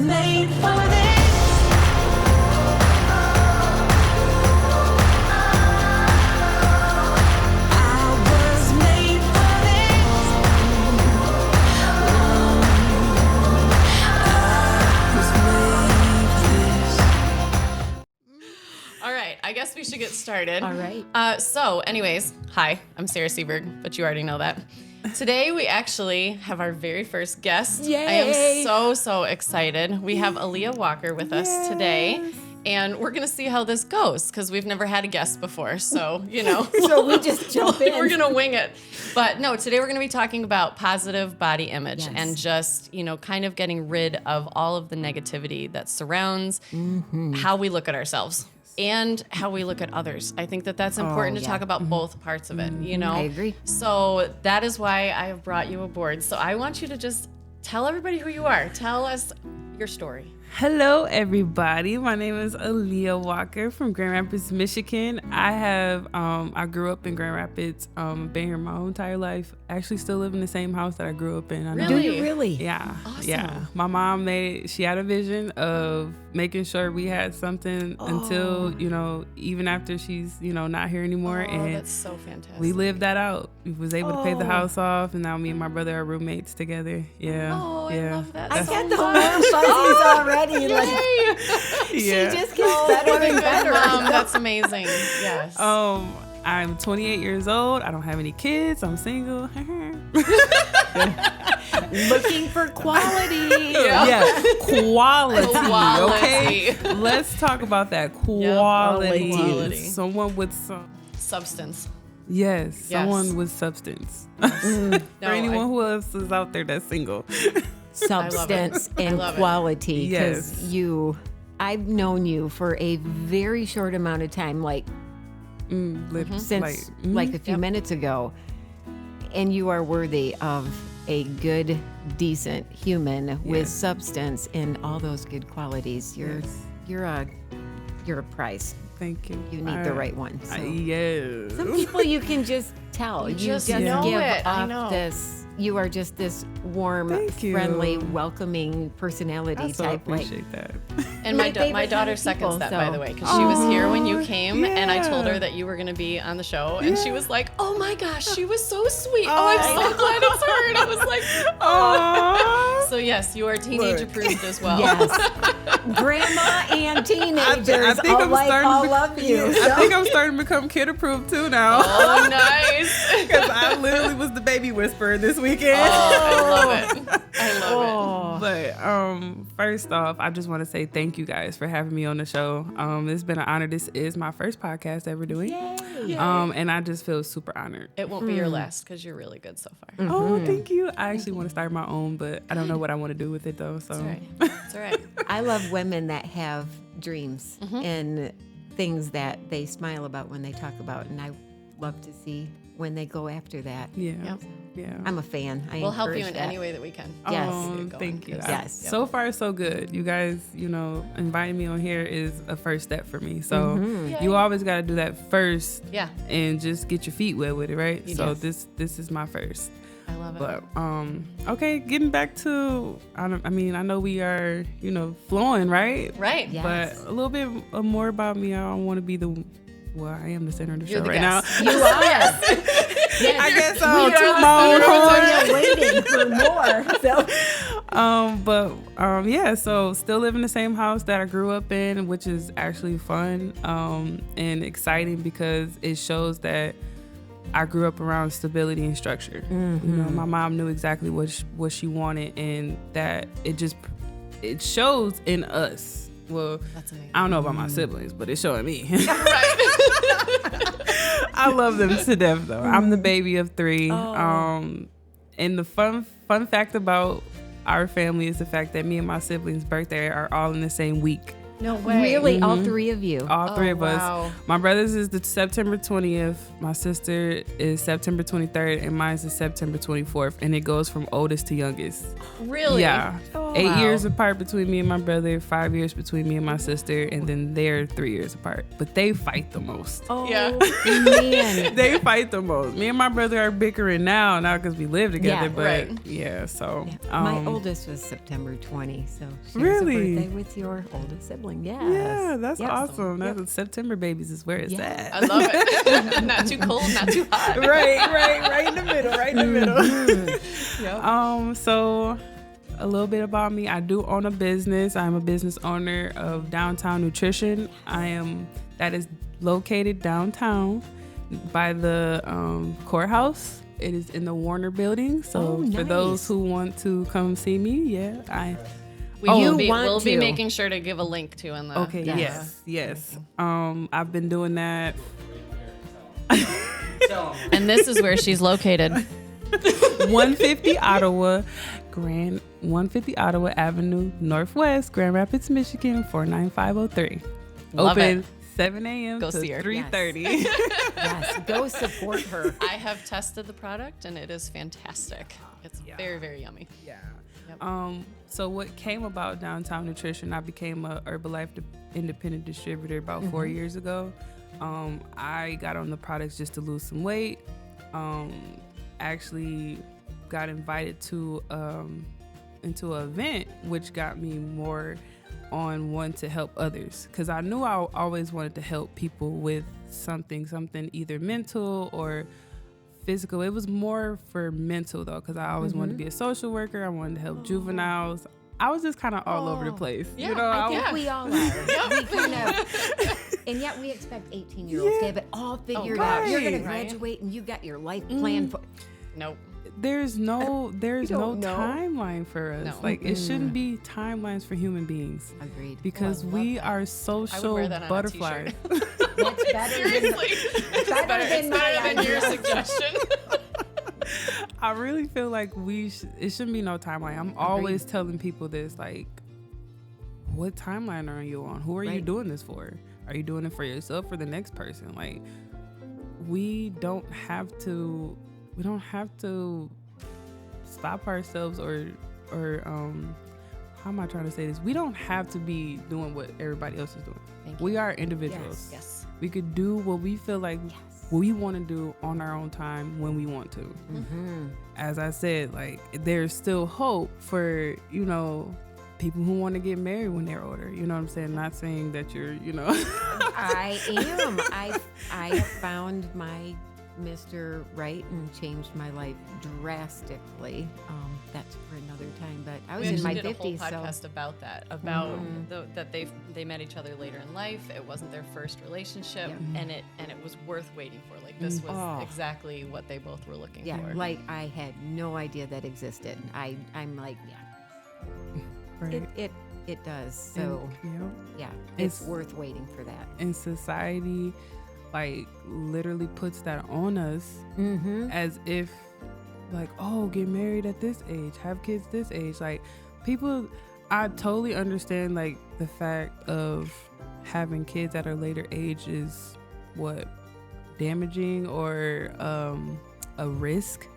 made for this. I guess we should get started. All right. So anyways, hi, I'm Sarah Seberg, but you already know that. Today we actually have our very first guest. Yay. I am so excited. We have Aliyah Walker with us today. And we're going to see how this goes because we've never had a guest before. So, So we just jump in. We're going to wing it. But no, today we're going to be talking about positive body image and just, kind of getting rid of all of the negativity that surrounds how we look at ourselves and how we look at others. I think that that's important to talk about both parts of it, I agree. So that is why I have brought you aboard. So I want you to just tell everybody who you are. Tell us your story. Hello, everybody. My name is Aliyah Walker from Grand Rapids, Michigan. I grew up in Grand Rapids, been here my whole entire life. Actually still live in the same house that I grew up in. Really? Do you really? Yeah. Awesome. Yeah. My mom she had a vision of making sure we had something until, even after she's, not here anymore. And that's so fantastic. we lived that out. We was able to pay the house off, and now me and my brother are roommates together. Yeah. Oh, yeah. I love that I so got the much. warm fuzzies already. Like, Yeah. she just gets better and better. That's amazing. Yes. I'm 28 years old. I don't have any kids. I'm single. Looking for quality. Yeah, quality. Quality. Okay, let's talk about that quality. quality. Someone with some. Substance. Yes, someone with substance. For anyone who else is out there that's single. Substance and quality. Yes. Because I've known you for a very short amount of time, since a few minutes ago, and you are worthy of a good, decent human with substance and all those good qualities. You're a prize. Thank you. You need the right one. So. Yes. Some people you can just tell. You You just give know it. I know. off this. You are just this warm, Thank you. friendly, welcoming personality I so type. appreciate that. And My my favorite daughter kind of seconds people, that, so- by the way, because she was here when you came, and I told her yeah. that you were going to be on the show, and she was like, "Oh my gosh, she was so sweet. I'm so glad it's her." And I was like, Aww. So yes, you are teenage approved as well. Yes. Grandma and teenagers I think all I'm like starting all to be- love you. I think I'm starting to become kid approved too now. Oh, nice. Because I literally was the baby whisperer this weekend. I love it. I love But first off, I just want to say thank you guys for having me on the show. It's been an honor. This is my first podcast ever doing. Yay. And I just feel super honored. it. It won't be your last because you're really good so far. Oh, thank you. I actually want to start my own, but I don't know what I want to do with it though. So That's right. That's all right. I love women that have dreams and things that they smile about when they talk about, and I love to see when they go after that. yeah, Yep. yeah. I'm a fan. We'll help you in that. any way that we can. Yes. Oh, Get going, thank you. 'cause- Yes. So far, so good. You guys, inviting me on here is a first step for me. So you always got to do that first. Yeah. And just get your feet wet with it, right? So Yes. this is my first. I love it. But okay, getting back to, I know we are, flowing, right? Right. Yes. But a little bit more about me. I don't want to be I am the center of the You're show the right guest. You are. now. I guess We are toot my own horn. waiting for more. So. So still live in the same house that I grew up in, which is actually fun and exciting because it shows that I grew up around stability and structure. My mom knew exactly what she wanted, and that it shows in us. Well, That's amazing. I don't know about my siblings, but it's showing me. Right. I love them to death, though. I'm the baby of 3. And the fun fact about our family is the fact that me and my siblings' birthday are all in the same week. No way. Really? All three of you? All three of wow. us. My brother's is the September 20th. My sister is September 23rd, and mine is September 24th. And it goes from oldest to youngest. Really? Yeah. Oh, 8 wow. years apart between me and my brother, 5 years between me and my sister, and then they're 3 years apart. But they fight the most. Oh, Yeah. man. They fight the most. Me and my brother are bickering now because we live together. Yeah, but right. yeah, so. Yeah. My oldest was September 20, so she Really? has a birthday with your oldest sibling. Yes. Yeah, that's Yep. awesome. That's September babies is where it's Yeah. at. I love it. Not too cold, not too hot. right in the middle, Yep. So a little bit about me. I do own a business. I'm a business owner of Downtown Nutrition. That is located downtown by the courthouse. It is in the Warner building. So for those nice. who want to come see me, We'll be to. making sure to give a link to in the. okay, yes. I've been doing that. And this is where she's located. 150 Ottawa Avenue Northwest, Grand Rapids, Michigan 49503. Love Open it. 7 a.m. Go to see her. 3:30. Yes. Go support her. I have tested the product and it is fantastic. It's very, very yummy. Yeah. Yep. So what came about Downtown Nutrition, I became a Herbalife independent distributor about 4 years ago. I got on the products just to lose some weight. Actually got invited to into an event, which got me more on wanting to help others, because I knew I always wanted to help people with something either mental or physical. It was more for mental though, because I always wanted to be a social worker. I wanted to help juveniles. I was just kind of all over the place. Yeah, you know, I think Yeah. we all are. We kind of, and yet we expect 18-year-olds to have it all figured out. You're going to right. graduate and you got your life planned for. Nope. there's no don't know. timeline for us. No. Like it shouldn't be timelines for human beings. Agreed. Because love we that. are I would social wear that on a butterflies. That's better Seriously. It's better than my than your idea. suggestion. I really feel like it shouldn't be no timeline. I'm always telling people this, like, what timeline are you on? Who are you Right. doing this for? Are you doing it for yourself or the next person? Like, we don't have to stop ourselves or how am I trying to say this? We don't have to be doing what everybody else is doing. Thank you. We are individuals. Yes. We could do what we feel like we want to do on our own time when we want to. Mm-hmm. As I said, like, there's still hope for, people who want to get married when they're older. You know what I'm saying? Not saying that you're, I am. I have found my Mr. Right and changed my life drastically. That's for another time, but I was We in my actually did a whole 50s, so podcast about that, about that they met each other later in life. It wasn't their first relationship, and it was worth waiting for. Like, this was exactly what they both were looking for. like I had no idea that existed. I'm like, yeah, right. it does. So yeah, it's worth waiting for that. And society, like, literally puts that on us as if, like, oh, get married at this age, have kids this age. Like, people, I totally understand, like, the fact of having kids at a later age is damaging or a risk,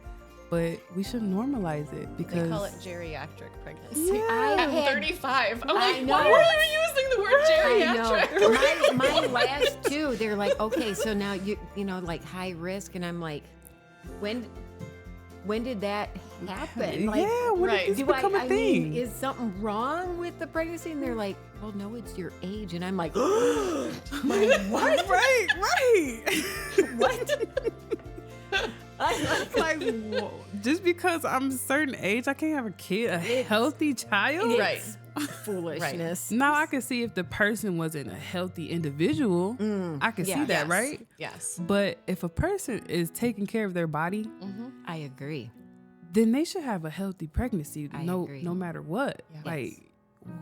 but we should normalize it because They call it geriatric pregnancy. Yeah. At 35. I'm I like, know. why are you using the word geriatric? I know. My last two, they're like, okay, so now you like high risk, and I'm like, when did that happen? Like, when right. did this do become a I thing? mean, is something wrong with the pregnancy? And they're like, well, no, it's your age. And I'm like, what? right. What? I'm Like, whoa, just because I'm a certain age, I can't have a kid, a healthy child? Right. foolishness. Now I can see if the person wasn't a healthy individual, I can see that, Yes. right? Yes. But if a person is taking care of their body, I agree. then they should have a healthy pregnancy, I no agree. matter what. Yeah. Like,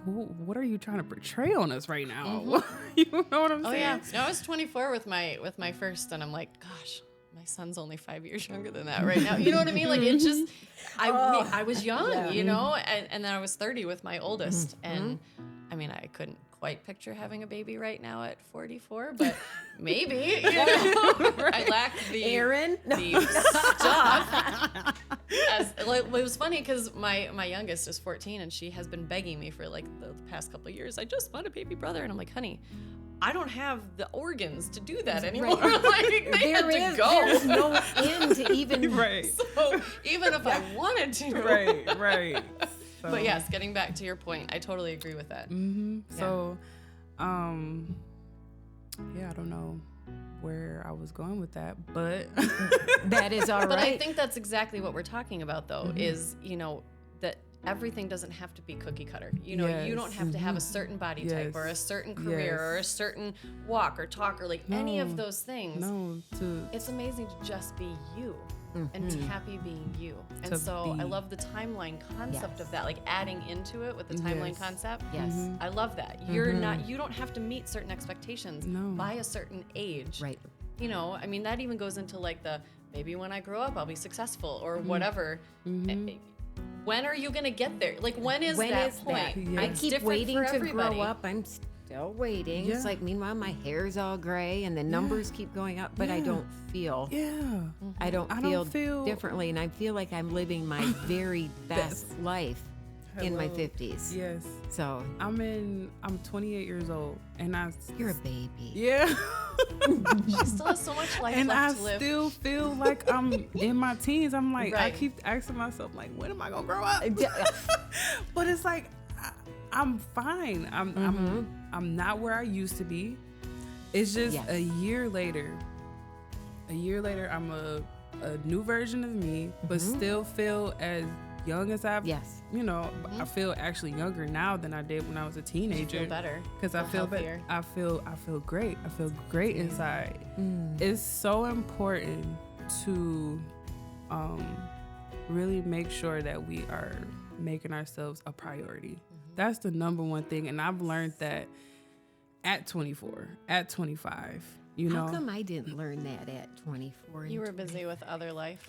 what are you trying to portray on us right now? You know what I'm Oh saying? yeah. No, I was 24 with my first, and I'm like, gosh, my son's only 5 years younger than that right now. You know what I mean? Like, it just, I was young, and then I was 30 with my oldest, and I mean, I couldn't quite picture having a baby right now at 44, but maybe, I lack the stuff. It was funny because my youngest is 14 and she has been begging me for like the past couple of years. I just want a baby brother, and I'm like, honey, I don't have the organs to do that anymore. Right. Like they had to go. There's no end to even. Right. So even if I wanted to. Right. So. But yes, getting back to your point, I totally agree with that. Mm-hmm. Yeah. So, I don't know where I was going with that, but that is all right. But I think that's exactly what we're talking about, though, is, that everything doesn't have to be cookie cutter. You don't have to have a certain body type or a certain career or a certain walk or talk or like any of those things. It's amazing to just be you and be happy being you. And so I love the timeline concept of that, like adding into it with the timeline concept. Yes. I love that. You don't have to meet certain expectations by a certain age. Right. I mean, that even goes into like the maybe when I grow up I'll be successful or whatever. When are you going to get there? Like, when is that point? Yes. I keep waiting to grow up. I'm still waiting. Yeah. It's like, meanwhile, my hair's all gray and the numbers keep going up, but I don't feel. Yeah. I don't feel differently, and I feel like I'm living my very best life in my 50s. Yes. So I'm 28 years old, and you're a baby. Yeah. She still has so much life and left to I live. still feel like I'm in my teens. I'm like, I Right. keep asking myself, like, when am I gonna grow up? But it's like, I'm fine. I'm not where I used to be. It's just a year later. I'm a new version of me, but still feel as young as I've. Yes. I feel actually younger now than I did when I was a teenager. You feel better because I feel better. I feel great. I feel great inside. It's so important to really make sure that we are making ourselves a priority. That's the number one thing, and I've learned that at 24, at 25. How come I didn't learn that at 24? You were busy with other life.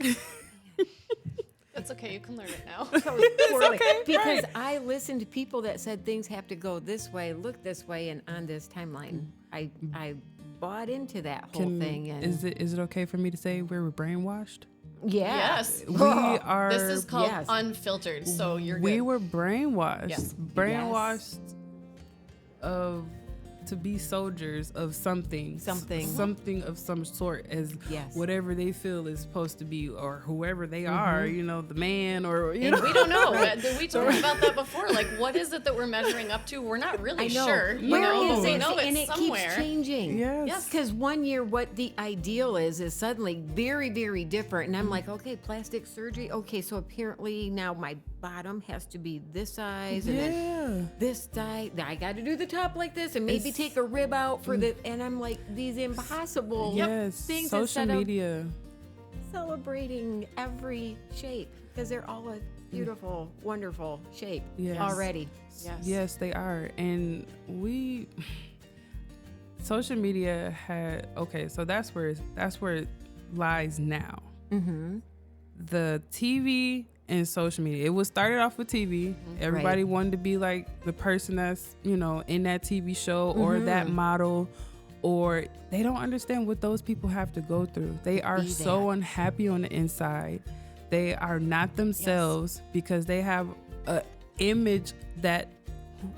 It's okay. You can learn it now. Okay, because I listened to people that said things have to go this way, look this way, and on this timeline. I bought into that whole thing. And is it okay for me to say we were brainwashed? Yeah. Yes. We are. This is called Unfiltered, so you're good. We were brainwashed. Yes. Brainwashed to be soldiers of something of some sort, as whatever they feel is supposed to be, or whoever they are, the man, or we don't know. We talked about that before. Like, what is it that we're measuring up to? We're not really sure. Where is they it? know And it's it somewhere. keeps changing. Yes. Because one year what the ideal is suddenly very, very different. And I'm like, okay, plastic surgery. Okay, so apparently now my bottom has to be this size, and then this size. I got to do the top like this, and maybe take a rib out for the. And I'm like, these impossible things. Social media, celebrating every shape, because they're all a beautiful, wonderful shape already. Yes, they are, and social media had so that's where it lies now. The TV and social media. It was started off with TV. Everybody wanted to be like the person that's, in that TV show or that model, or they don't understand what those people have to go through. They are so unhappy on the inside. They are not themselves because they have an image that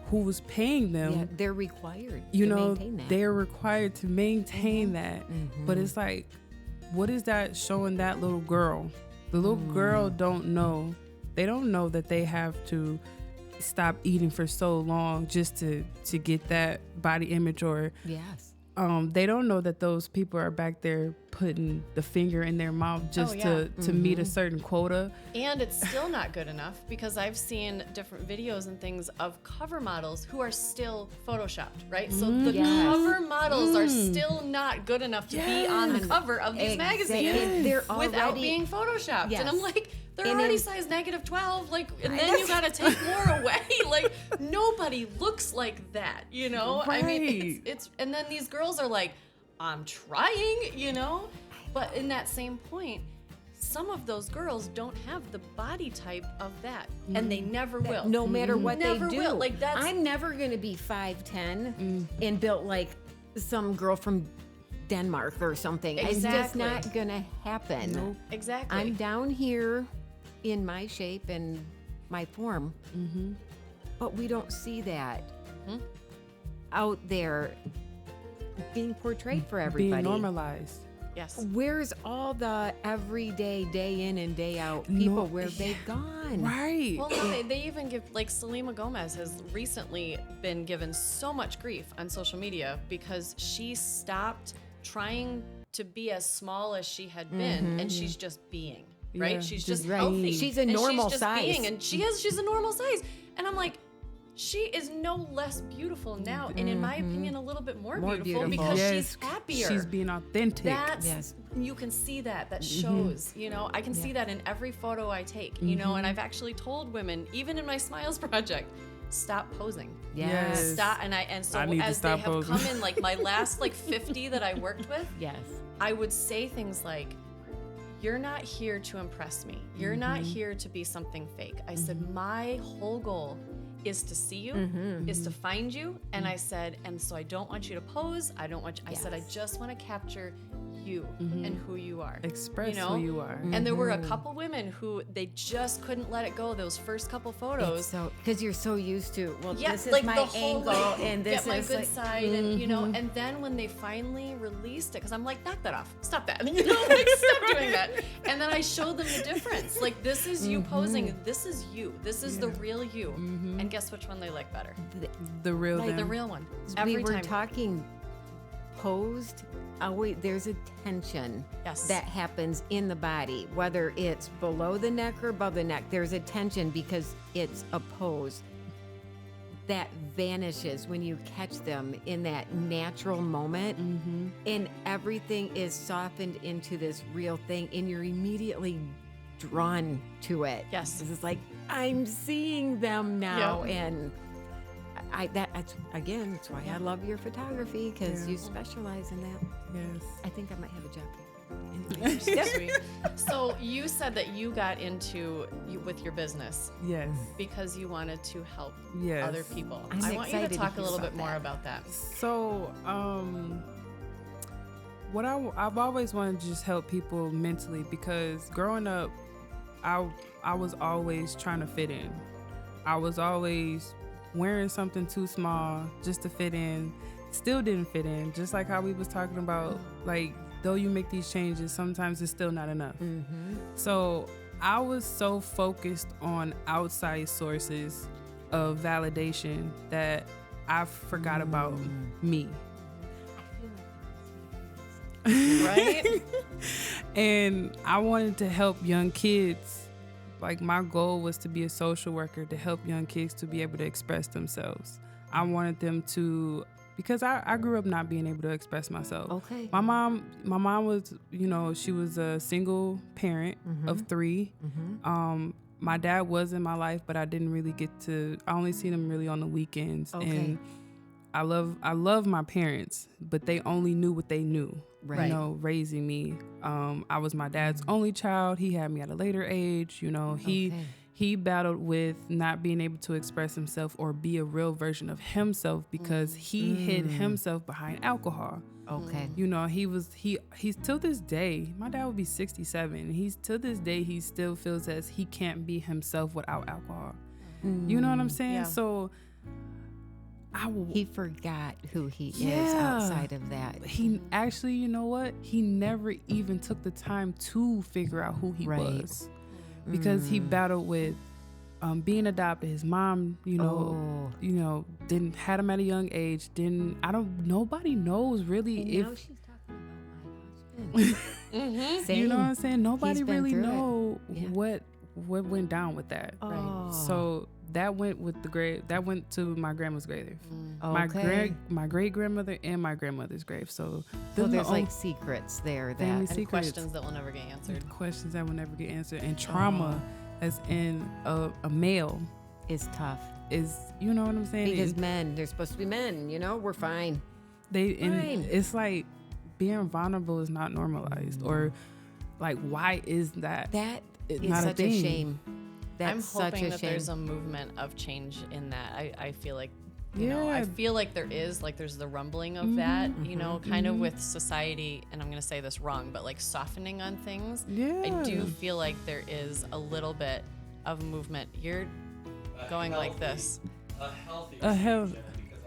who's paying them. Yeah, they're required to maintain that. They're required to maintain that. But it's like, what is that showing that little girl? The little girl don't know. They don't know that they have to stop eating for so long just to get that body image, or they don't know that those people are back there putting the finger in their mouth just to meet a certain quota. And it's still not good enough, because I've seen different videos and things of cover models who are still photoshopped, right? So the cover models are still not good enough to be on the cover of these magazines without being photoshopped. And I'm like, they're already size -12, like, and then you gotta take more away. Like, nobody looks like that, I mean, it's and then these girls are like, I'm trying, but in that same point, some of those girls don't have the body type of that, and they never will. No matter what Never they do. will. Like, that's- I'm never going to be 5'10" and built like some girl from Denmark or something. It's just Exactly. not going to happen. Nope. Exactly. I'm down here in my shape and my form, but we don't see that out there being portrayed for everybody. Being normalized. Yes. Where's all the everyday, day in and day out people? Where they've gone? Right. Well, no, they even give, like, Selima Gomez has recently been given so much grief on social media because she stopped trying to be as small as she had been, and she's just being, right? Yeah, She's just just right. healthy. She's a and normal she's just size. Being, and she's a normal size. And I'm like, she is no less beautiful now, and in my opinion, a little bit more beautiful because she's happier. She's being authentic. That's you can see that shows, you know. I can see that in every photo I take, you know, and I've actually told women, even in my Smiles project, stop posing. Yes. Stop. And so I need to as they stop have posing. come in, like my last like 50 that I worked with, Yes. I would say things like, you're not here to impress me. You're not here to be something fake. I said, my whole goal is to see you, is to find you. And I said, and so I don't want you to pose. I don't want you, I said, I just want to capture you and who you are. Express you know? who you are. And there were a couple women who they just couldn't let it go. Those first couple photos. So, because you're so used to, well, Yeah, this is like my the whole, angle, like, and this get my is good like, side, and you know, and then when they finally released it, because I'm like, knock that off, stop that, you know, like stop doing that. And then I showed them the difference. Like, this is you posing, this is you, this is the real you. And guess which one they like better? The real Like them. the real one. Every we were time. talking posed. There's a tension Yes. that happens in the body, whether it's below the neck or above the neck. There's a tension because it's a pose that vanishes when you catch them in that natural moment, and everything is softened into this real thing, and you're immediately drawn to it. Yes. It's like, I'm seeing them now, Yep. and that's again, that's why I love your photography, because you specialize in that. Yes. I think I might have a job here. You're so sweet. So you said that you got into with your business Yes. because you wanted to help Yes. other people. I'm I want you to excited to talk a hear little about bit more that. about that. So, what I've always wanted to just help people mentally, because growing up, I was always trying to fit in. I was always wearing something too small just to fit in. Still didn't fit in. Just like how we was talking about, like, though you make these changes, sometimes it's still not enough. So I was so focused on outside sources of validation that I forgot about me. Right? And I wanted to help young kids. Like, my goal was to be a social worker, to help young kids to be able to express themselves. I wanted them to, because I grew up not being able to express myself. Okay. My mom was, you know, she was a single parent of 3. My dad was in my life, but I didn't really I only seen him really on the weekends. Okay. And I love my parents, but they only knew what they knew. Right. You know, raising me. I was my dad's only child. He had me at a later age. You know, he battled with not being able to express himself or be a real version of himself because he hid himself behind alcohol. Okay. You know, he's till this day, my dad would be 67. He's till this day, he still feels as he can't be himself without alcohol. You know what I'm saying? Yeah. So He forgot who he is Yeah. outside of that. he actually, you know what? He never even took the time to figure out who he Right. was, because he battled with being adopted. His mom, had him at a young age. Nobody knows really And if now she's talking about my husband. you know what I'm saying. Nobody He's been really through it. know Yeah. what went down with that. Oh. So that went with the grave. That went to my grandma's grave. Okay. My great grandmother and my grandmother's grave. So So them there's the only like secrets there family that And secrets, questions that will never get answered. questions that will never get answered, and trauma as in a male is tough. is, you know what I'm saying? Because men, they're supposed to be men, we're fine. and Fine. it's like being vulnerable is not normalized, or Like, why is that? That is not such a shame. That's I'm such hoping a that shame. there's a movement of change in that. I feel like, Yeah. I feel like there's the rumbling of that, kind of with society, and I'm going to say this wrong, but like softening on things. Yeah. I do feel like there is a little bit of movement. You're going like this. A healthy because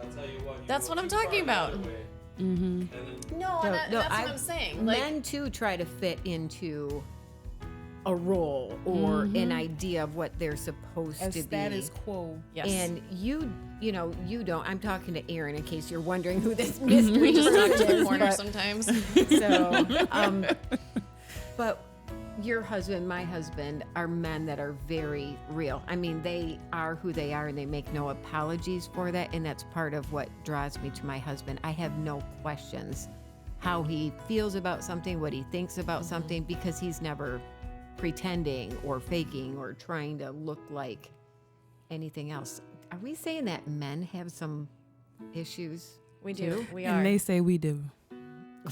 I'll tell you what, That's what I'm talking about. Mm-hmm. No, that's what I'm saying. Like, Men too try to fit into a role or an idea of what they're supposed to be. Status quo. yes. And you don't. I'm talking to Aaron in case you're wondering who this mystery just talk person to the is. corner but- sometimes. So, but your husband, my husband, are men that are very real. I mean, they are who they are and they make no apologies for that. And that's part of what draws me to my husband. I have no questions how he feels about something, what he thinks about something, because he's never pretending or faking or trying to look like anything else. Are we saying that men have some issues? We do. We And are. they say we do.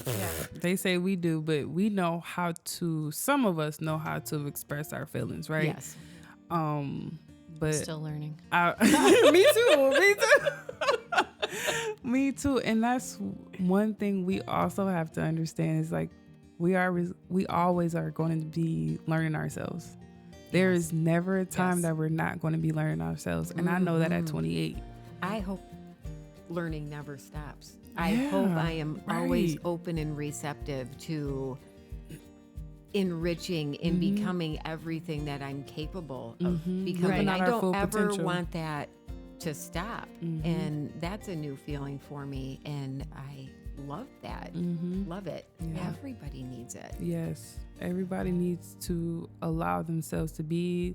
Yeah. They say we do, but we know how to. Some of us know how to express our feelings, right? Yes. But Still learning. me too. Me too. And that's one thing we also have to understand is like we always are going to be learning ourselves. There is never a time that we're not going to be learning ourselves, and I know that at 28. I hope learning never stops. I hope I am always open and receptive to enriching and becoming everything that I'm capable of becoming. Living out I our don't full ever potential. want that to stop. And that's a new feeling for me. And I love that. Love it. Yeah. Everybody needs it. Yes, everybody needs to allow themselves to be.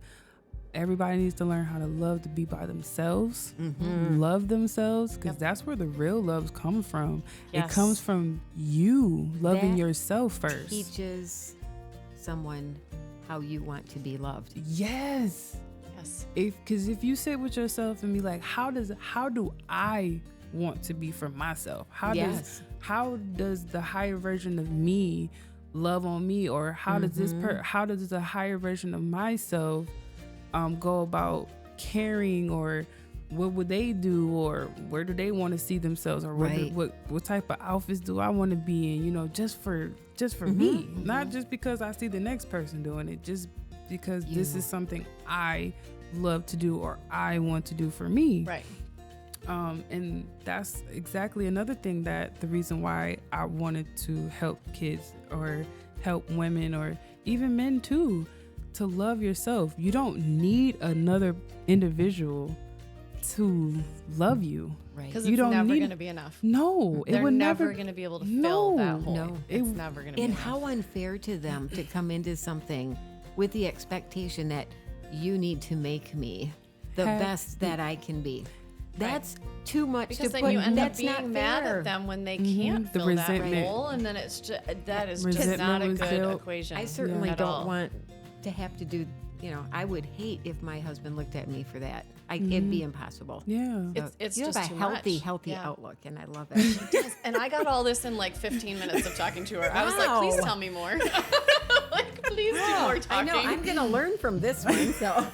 Everybody needs to learn how to love to be by themselves, love themselves, because that's where the real love comes from. Yes. It comes from you loving That yourself first. Teaches someone how you want to be loved. Yes. Yes. Because if you sit with yourself and be like, how do I want to be for myself? How does the higher version of me love on me, or how does how does the higher version of myself go about caring, or what would they do, or where do they want to see themselves, or what type of outfits do I want to be in, just for me, not just because I see the next person doing it, just because this is something I love to do or I want to do for me. Right. And that's exactly another thing that the reason why I wanted to help kids or help women or even men too, to love yourself. You don't need another individual to love you. Right. Because You it's don't never need- going to be enough. No, it They're would never going to be able to fill that hole. No. It's never going to be And enough. how unfair to them to come into something with the expectation that you need to make me the best that I can be. That's too much Because to then put. you end up That's not being mad fair. at them when they can't The fill that resentment. hole, and then it's just that is just Resentment not a was good built. equation. I certainly at don't all. want to have to do. I would hate if my husband looked at me for that. It'd be impossible. Yeah. It's you just have a too healthy, much. healthy Yeah. outlook, and I love it. Yes, and I got all this in like 15 minutes of talking to her. I was like, Wow. please tell me more. Like, please do more I talking. know. I'm gonna learn from this one. So.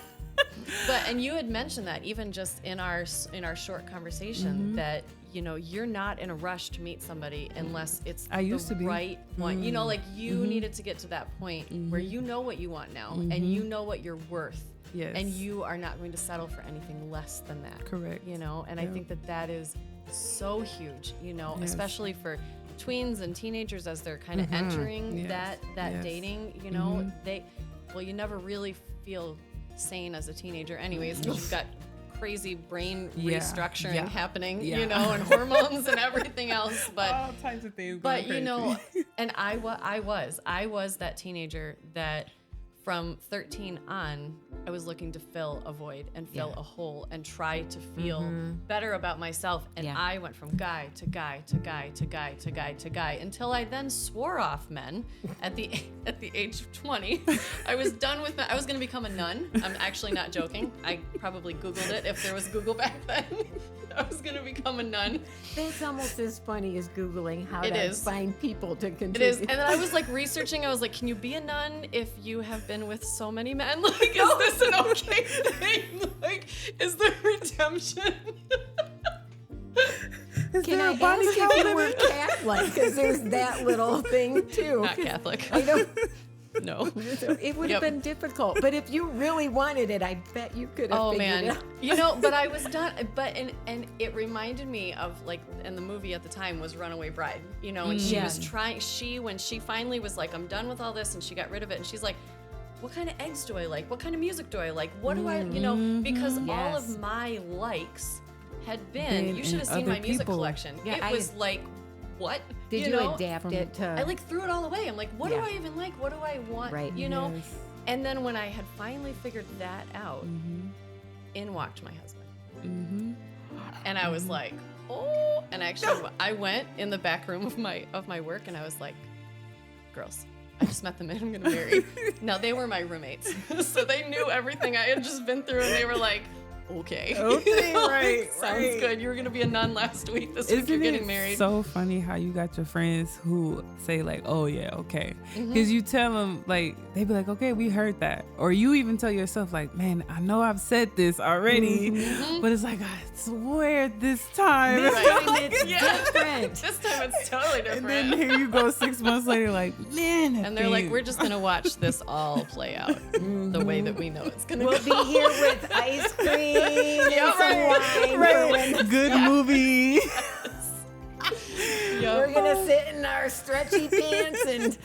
And you had mentioned that even just in our short conversation that you're not in a rush to meet somebody unless it's I used the to be. right one. Like you needed to get to that point where you know what you want now and you know what you're worth. Yes. And you are not going to settle for anything less than that. Correct. And I think that is so huge, Yes. especially for tweens and teenagers as they're kind of entering Yes. that Yes. dating, you never really feel sane as a teenager anyways, because you've got crazy brain restructuring happening, and hormones and everything else. But all types of things. but and I was that teenager that from 13 on, I was looking to fill a void and fill a hole and try to feel better about myself. And I went from guy to guy to guy to guy to guy to guy until I then swore off men at the age of 20. I was done with men. I was going to become a nun. I'm actually not joking. I probably Googled it if there was Google back then. I was going to become a nun. That's almost as funny as Googling how to find people to contribute. It is. And then I was like researching. I was like, can you be a nun if you have been with so many men? Like, is this an okay thing? Like, is there redemption? Can I ask if you were Catholic? Because there's that little thing too. Not Catholic. I know. No. It would have been difficult. But if you really wanted it, I bet you could have figured it out. You know, but I was done. But and it reminded me of, like, and the movie at the time was Runaway Bride. You know, and she was trying. When she finally was like, I'm done with all this, and she got rid of it, and she's like, what kind of eggs do I like? What kind of music do I like? What do I, you know? Because all of my likes had been. You should have seen my music collection. Yeah, it was like, what? Did you adapt it to? I like threw it all away. I'm like, what do I even like? What do I want? Right. You know? And then when I had finally figured that out, in walked my husband. And I was like, oh, and actually I went in the back room of my work and I was like, girls, I just met the man I'm gonna marry. Now they were my roommates. So they knew everything I had just been through and they were like, okay, right, sounds good. You were gonna be a nun last week. This week you're getting married. So funny how you got your friends who say like, "Oh yeah, okay," because you tell them like they be like, "Okay, we heard that," or you even tell yourself like, "Man, I know I've said this already, but it's like I swear this time it's different. This time it's totally different." And then here you go 6 months later, like, man, and they're like, "We're just gonna watch this all play out the way that we know it's gonna We'll go." be here with ice cream. And some wine. Good movie. We're gonna sit in our stretchy pants and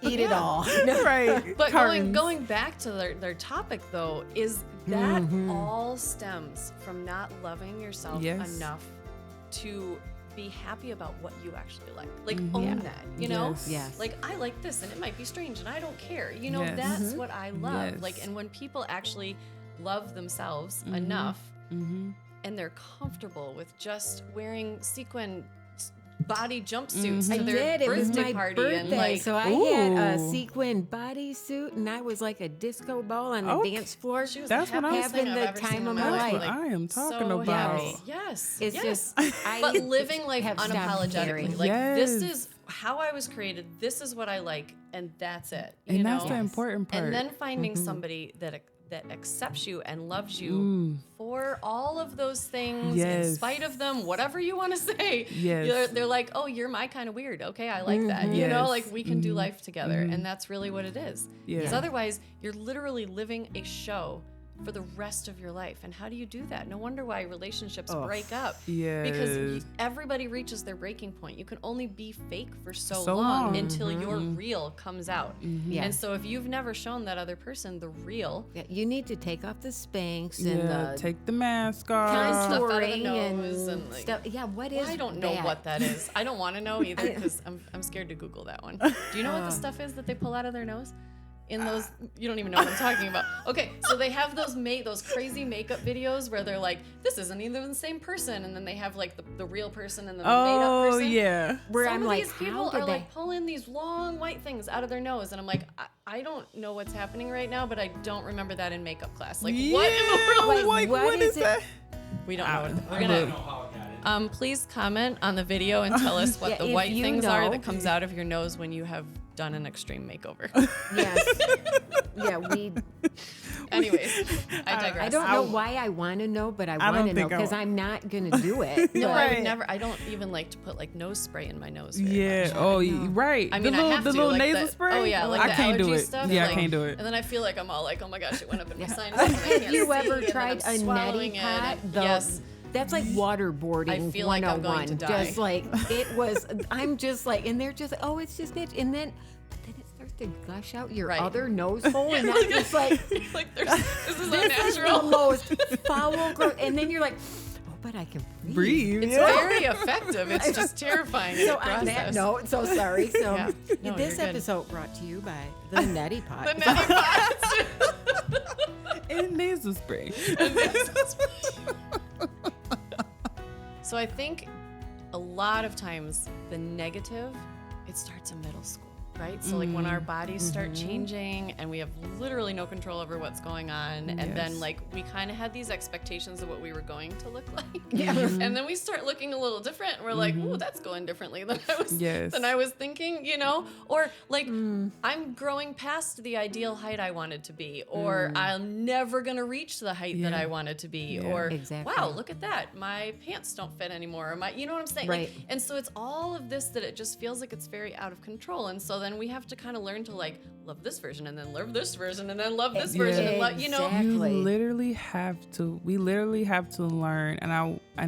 eat it all. Right. But going back to their topic though, is that all stems from not loving yourself enough to be happy about what you actually like. Like own that, you know? Yes. Like I like this and it might be strange and I don't care. You know, that's what I love. Yes. Like, and when people actually love themselves enough and they're comfortable with just wearing sequin body jumpsuits to their It was birthday my party birthday, and like so I had a sequin bodysuit and I was like a disco ball on the dance floor. she was That's the what I'm happiest thing having I've the ever time seen of in my life. life. Like, I am talking so about. happy. Yes. It's yes. just but living life have stopped unapologetically. caring. Like this Yes. is how I was created. This is what I like, and that's it. And you that's know? the important part. And then finding somebody that accepts you and loves you for all of those things, in Yes. spite of them, whatever you want to say. Yes. They're like, oh, you're my kind of weird. Okay, I like that. You know, Yes. like we can do life together, and that's really what it is. Yeah. Because otherwise, you're literally living a show for the rest of your life. And how do you do that? No wonder why relationships break up. Because Yes. everybody reaches their breaking point. You can only be fake for so So long long. until your real comes out. Yeah. And so if you've never shown that other person the real, you need to take off the Spanx and the take the mask off. stuff out of the contouring nose and like, stuff. Yeah, what is I don't know what that is. I don't want to know either because I'm scared to Google that one. Do you know what the stuff is that they pull out of their nose? In those, you don't even know what I'm talking about. Okay, so they have those crazy makeup videos where they're like, this isn't even the same person, and then they have like the real person and then the made up person. Oh yeah. Where Some I'm of like, these people how did are they? like pulling these long white things out of their nose, and I'm like, I don't know what's happening right now, but I don't remember that in makeup class. Like, what in the world? Like, Like, what is it? that? We don't know. We're I don't gonna. know how I got it. Please comment on the video and tell us what Yeah, the if white you things are know. that comes out of your nose when you have done an extreme makeover. Yes. Yeah, we. Anyways, I digress. I don't know why I want to know, but I want don't to know think I because want- I'm not gonna do it. No, but- I would never. I don't even like to put like nose spray in my nose. Very Yeah. much. Oh, right. I mean, the little, I have the to. little Like nasal the, spray. Oh yeah, like I the can't do allergy it. stuff. Yeah, like, I can't do it. And then I feel like I'm all like, oh my gosh, it went up in my sinus. Have you ever tried a swallowing neti it. pot? Yes. That's like waterboarding I feel like I'm going to 101. die. Just like it was. I'm just like, and they're just like, oh, it's just itch, and then it starts to gush out your Right. other nose hole, and I'm just like, Like this is this is the unnatural. most foul growth. And then you're like, oh, but I can breathe. It's Yeah. very effective. It's just terrifying. in So the on that process. note, so sorry. So Yeah. No, this you're good. episode brought to you by the Neti Pot. The neti pots. And nasal spray. So I think a lot of times the negative, it starts in middle school, right? So like when our bodies start changing and we have literally no control over what's going on, and then Yes. like we kind of had these expectations of what we were going to look like, Yeah. and then we start looking a little different. And we're like, "Ooh, that's going differently than I was thinking," you know? Or like I'm growing past the ideal height I wanted to be, or I'm never gonna reach the height that I wanted to be, Yeah. or Exactly. wow, look at that, my pants don't fit anymore, or you know what I'm saying? Right. Like, and so it's all of this that it just feels like it's very out of control. And so then we have to kind of learn to like love this version and then love this version and then love this version and love, you know. Exactly. You literally have to. We literally have to learn, and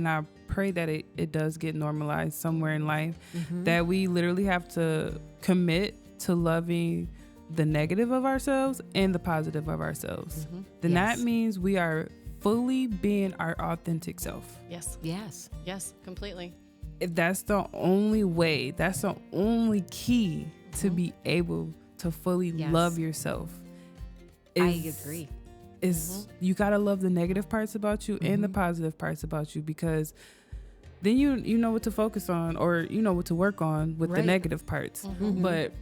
I pray that it does get normalized somewhere in life. That we literally have to commit to loving the negative of ourselves and the positive of ourselves. Then that means we are fully being our authentic self. Yes. Yes. Yes, completely. If that's the only way, that's the only key to be able to fully Yes. love yourself. I agree. Is you gotta love the negative parts about you and the positive parts about you, because then you know what to focus on, or you know what to work on with the Right. negative parts. But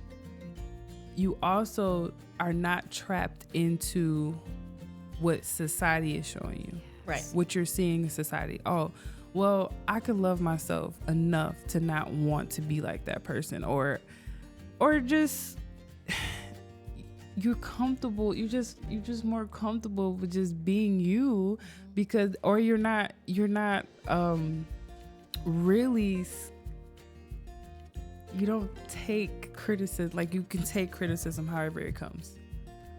you also are not trapped into what society is showing you. Right. What you're seeing in society. Oh, well, I could love myself enough to not want to be like that person, or just you're comfortable. You're just more comfortable with just being you, because, or you're not really. You don't take criticism, like you can take criticism however it comes,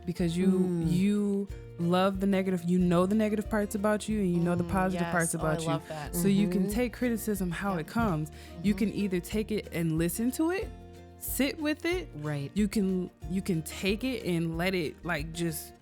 because you love the negative, you know the negative parts about you, and you know the positive yes. parts about I you. love that. So you can take criticism how it comes. You can either take it and listen to it, sit with it. Right. You can take it and let it like just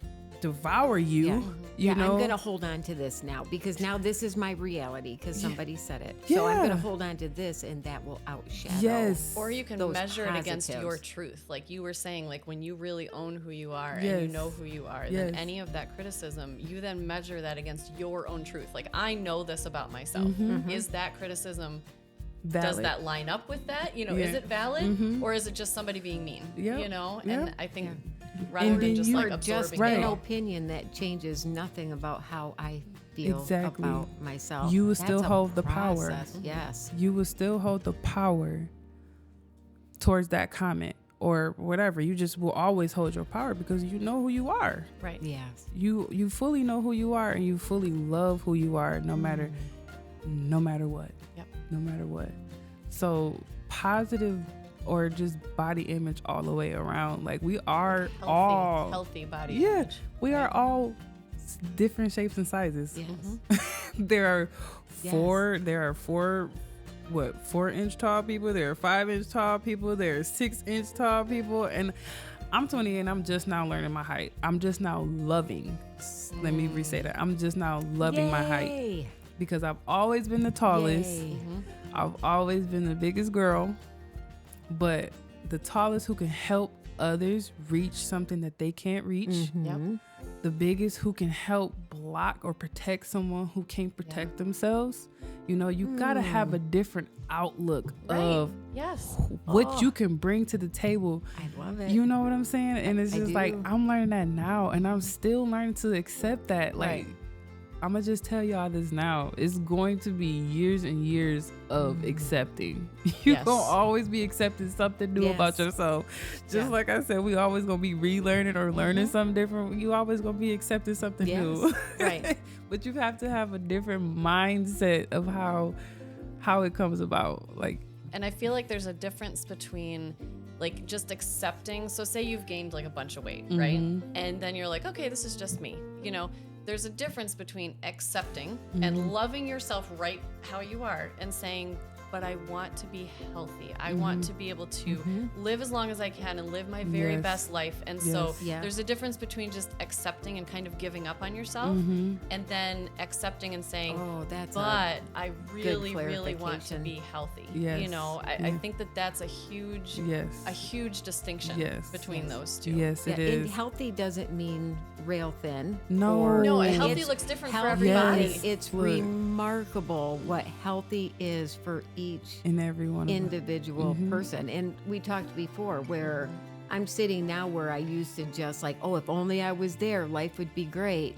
devour you. Yeah. You know. I'm gonna hold on to this now, because now this is my reality, because somebody said it. So I'm Yeah. gonna hold on to this, and that will outshadow. Yes. Or you can those measure it against positives. your truth. Like you were saying, like when you really own who you are and you Yes. know who you are, Yes. then any of that criticism, you then measure that against your own truth. Like I know this about myself. Is that criticism, does Valid. that line up with that? You know, Yeah. is it valid, or is it just somebody being mean? Yep. You know, Yep. and I think rather And than then just you like are Just absorbing right. an it all. opinion that changes nothing about how I feel Exactly. about myself. You will That's still a hold the power. process. Yes. You will still hold the power towards that comment or whatever. You just will always hold your power because you know who you are. Right. Yes. You fully know who you are, and you fully love who you are, no matter what. Yep. No matter what. So positive or just body image all the way around. Like we are all healthy body Yeah, image. we are all different shapes and sizes. Yes. There are Yes. four 4-inch tall people, there are 5-inch tall people, there are 6-inch tall people, and I'm 28 and I'm just now learning my height. I'm just now loving. Let me re-say that. I'm just now loving my height, Yay. because I've always been the tallest. Yay. I've always been the biggest girl, but the tallest who can help others reach something that they can't reach. Yep. The biggest who can help block or protect someone who can't protect themselves. You know, you gotta have a different outlook Right. of Yes. what you can bring to the table. I love it. You know what I'm saying? And it's I just do. like, I'm learning that now, and I'm still learning to accept that. Like, Right. I'm gonna just tell y'all this now. It's going to be years and years of accepting. You Yes. gonna always be accepting something new about Yes. yourself. Just Yeah. like I said, we always gonna be relearning or learning something different. You always gonna be accepting something Yes. new. Right. But you have to have a different mindset of how it comes about. Like, And I feel like there's a difference between like just accepting. So say you've gained like a bunch of weight, right? And then you're like, okay, this is just me. You know, there's a difference between accepting and loving yourself right how you are and saying, but I want to be healthy. I want to be able to live as long as I can and live my very best life. And so there's a difference between just accepting and kind of giving up on yourself and then accepting and saying, but I really, really want to be healthy. Yes. You know, I think that's a huge distinction between those two. Yes, it is. And healthy doesn't mean rail thin. No, healthy looks different for everybody. Yes. It's remarkable what healthy is for each and every one individual person. And we talked before where I'm sitting now where I used to just like, oh, if only I was there, life would be great.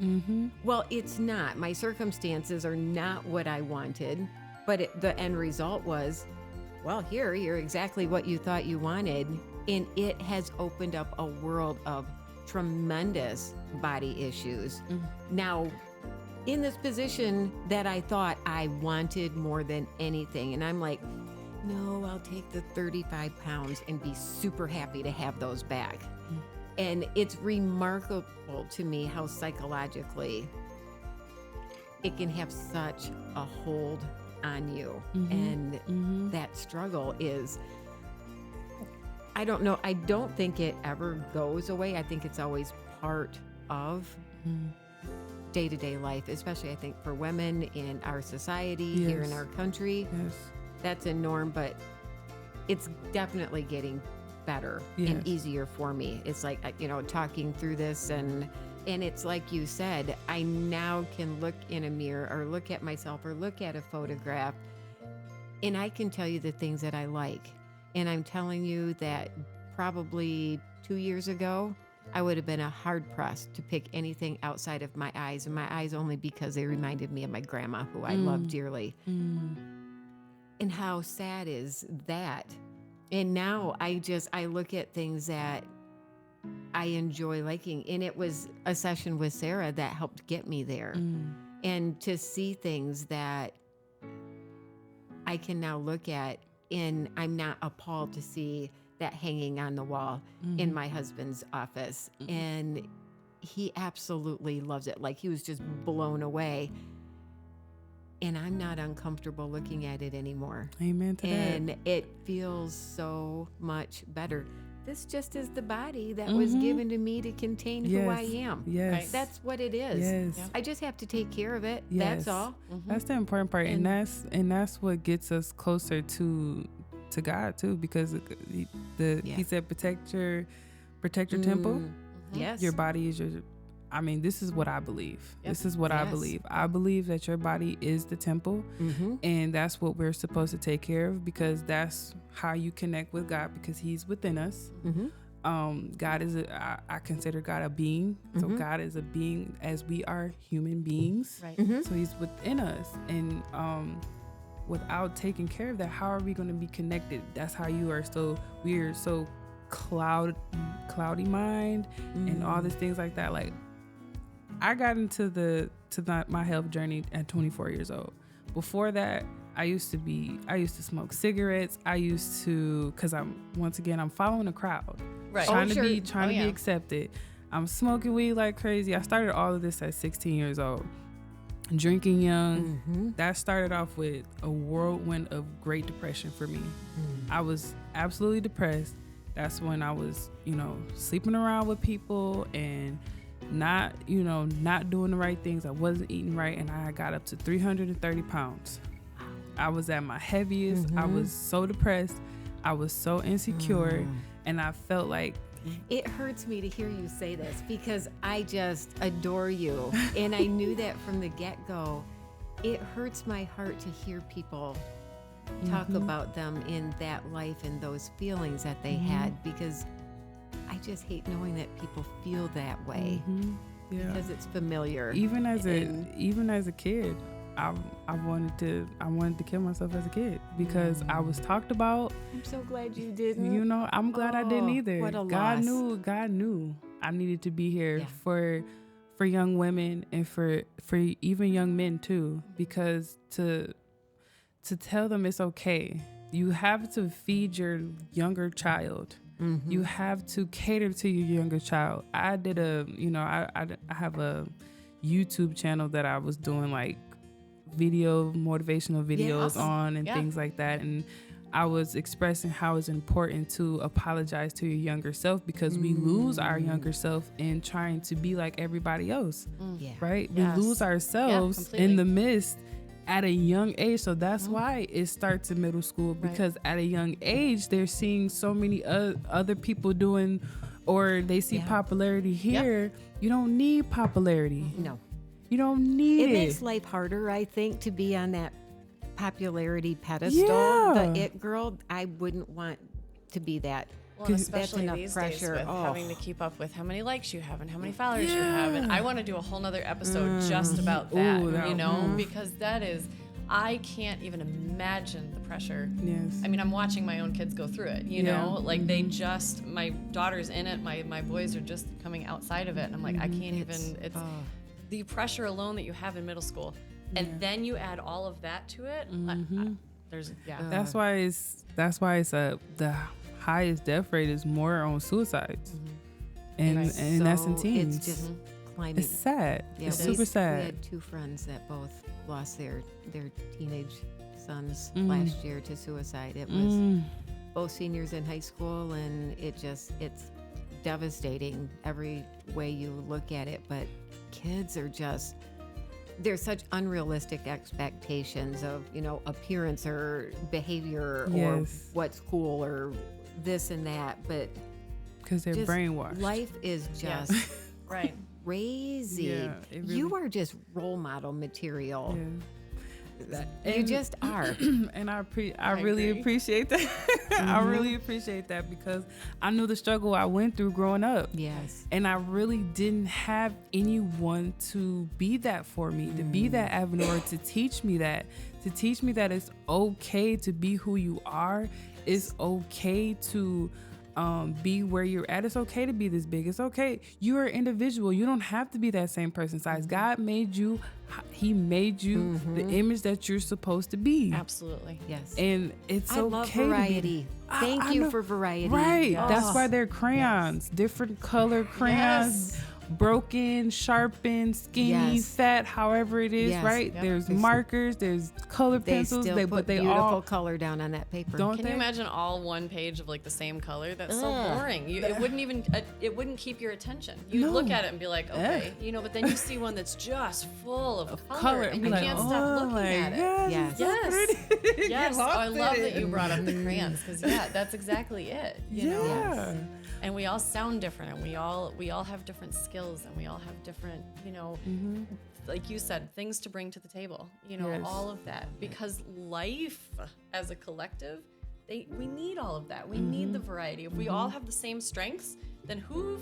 Well, it's not. My circumstances are not what I wanted, but the end result was, well, you're exactly what you thought you wanted. And it has opened up a world of tremendous body issues. Now, in this position that I thought I wanted more than anything, and I'm like, no, I'll take the 35 pounds and be super happy to have those back. And it's remarkable to me how psychologically it can have such a hold on you. And that struggle is, I don't know, I don't think it ever goes away. I think it's always part of day-to-day life, especially I think for women in our society here in our country. That's a norm, but it's definitely getting better and easier for me. It's like, you know, talking through this and it's like you said, I now can look in a mirror or look at myself or look at a photograph and I can tell you the things that I like. And I'm telling you that probably 2 years ago, I would have been a hard pressed to pick anything outside of my eyes, and my eyes only because they reminded me of my grandma, who I love dearly. And how sad is that? And now I look at things that I enjoy liking. And it was a session with Sarah that helped get me there. And to see things that I can now look at, and I'm not appalled to see that hanging on the wall in my husband's office. And he absolutely loves it. Like he was just blown away. And I'm not uncomfortable looking at it anymore. Amen to that. And it feels so much better. This just is the body that was given to me to contain who I am. Yes. Right? That's what it is. Yes. I just have to take care of it. Yes. That's all. That's the important part. And that's what gets us closer to God too, because he said protect your temple. Yes. Your body is this is what I believe. This is what I believe. I believe that your body is the temple, and that's what we're supposed to take care of, because that's how you connect with God, because he's within us. God is I consider God a being. So God is a being as we are human beings. Right. So he's within us, and without taking care of that, how are we going to be connected? That's how we're so cloudy mind and all these things like that. Like I got into my health journey at 24 years old. Before that, I used to smoke cigarettes. Cause I'm following a crowd, right? Trying to be accepted. I'm smoking weed like crazy. I started all of this at 16 years old. Drinking young, that started off with a whirlwind of Great Depression for me. I was absolutely depressed. That's when I was, sleeping around with people and not doing the right things. I wasn't eating right, and I got up to 330 pounds. I was at my heaviest. I was so depressed. I was so insecure, and I felt like, it hurts me to hear you say this because I just adore you. And I knew that from the get-go. It hurts my heart to hear people talk about them in that life and those feelings that they had, because I just hate knowing that people feel that way because it's familiar. Even as a kid, I wanted to kill myself as a kid because I was talked about. I'm so glad you didn't. I'm glad I didn't either. What a God loss. God knew I needed to be here for young women and for even young men too, because to tell them it's okay. You have to feed your younger child. You have to cater to your younger child. I did I have a YouTube channel that I was doing like motivational videos Yes. on and Yeah. things like that. And I was expressing how it's important to apologize to your younger self, because we lose our younger self in trying to be like everybody else, Yeah. right? Yes. We lose ourselves completely. in the midst at a young age. So that's why it starts in middle school, because at a young age, they're seeing so many other people doing, or they see popularity here. You don't need popularity. No. You don't need It it. makes life harder, I think, to be on that popularity pedestal. Yeah. The it girl, I wouldn't want to be that. Well, and That's especially enough these pressure. days with Oh. having to keep up with how many likes you have and how many followers you have. And I want to do a whole nother episode just about that, Ooh, that- you know, because that is, I can't even imagine the pressure. Yes. I mean, I'm watching my own kids go through it, you Yeah. know, like they just, my daughter's in it, my boys are just coming outside of it. And I'm like, I can't even, it's the pressure alone that you have in middle school. And then you add all of that to it. There's, That's why it's the highest death rate is more on suicides, and that's in teens. It's just climbing. It's sad. Yeah, It's we- super sad. We had two friends that both lost their teenage sons last year to suicide. It was both seniors in high school, and it's devastating every way you look at it. But kids are just, there's such unrealistic expectations of, appearance or behavior or Yes. what's cool or this and that. But Because they're just brainwashed. life is just right. crazy. Yeah, it really- You are just role model material. Yeah. You just are. And I really agree. appreciate that. I really appreciate that, because I know the struggle I went through growing up. Yes. And I really didn't have anyone to be that for me, to be that avenue, or to teach me that it's okay to be who you are. It's okay to be where you're at. It's okay to be this big. It's okay. You're an individual. You don't have to be that same person size. God made you. He made you the image that you're supposed to be. Absolutely. Yes. And it's I okay love to be- variety. Thank I you know. for variety. Right. Yes. That's why they're crayons. Different color crayons. Broken, sharpened, skinny, Yes. fat, however it is, Yes. right? Yep. There's markers, there's color They pencils, still but put they beautiful all color down on that paper. don't Can they? you imagine all one page of like the same color? That's so Ugh. boring. It wouldn't even, it wouldn't keep your attention. You'd No. look at it and be like, okay, but then you see one that's just full of color, and be you like, can't stop looking at it. Yes. Yes. Get Yes. Oh, lost I in love it. that you brought up the crayons, because that's exactly it. You know? Yeah. And we all sound different, and we all have different skills, and we all have different, like you said, things to bring to the table. Yes. All of that, because life as a collective, we need all of that. We need the variety. If we all have the same strengths, then who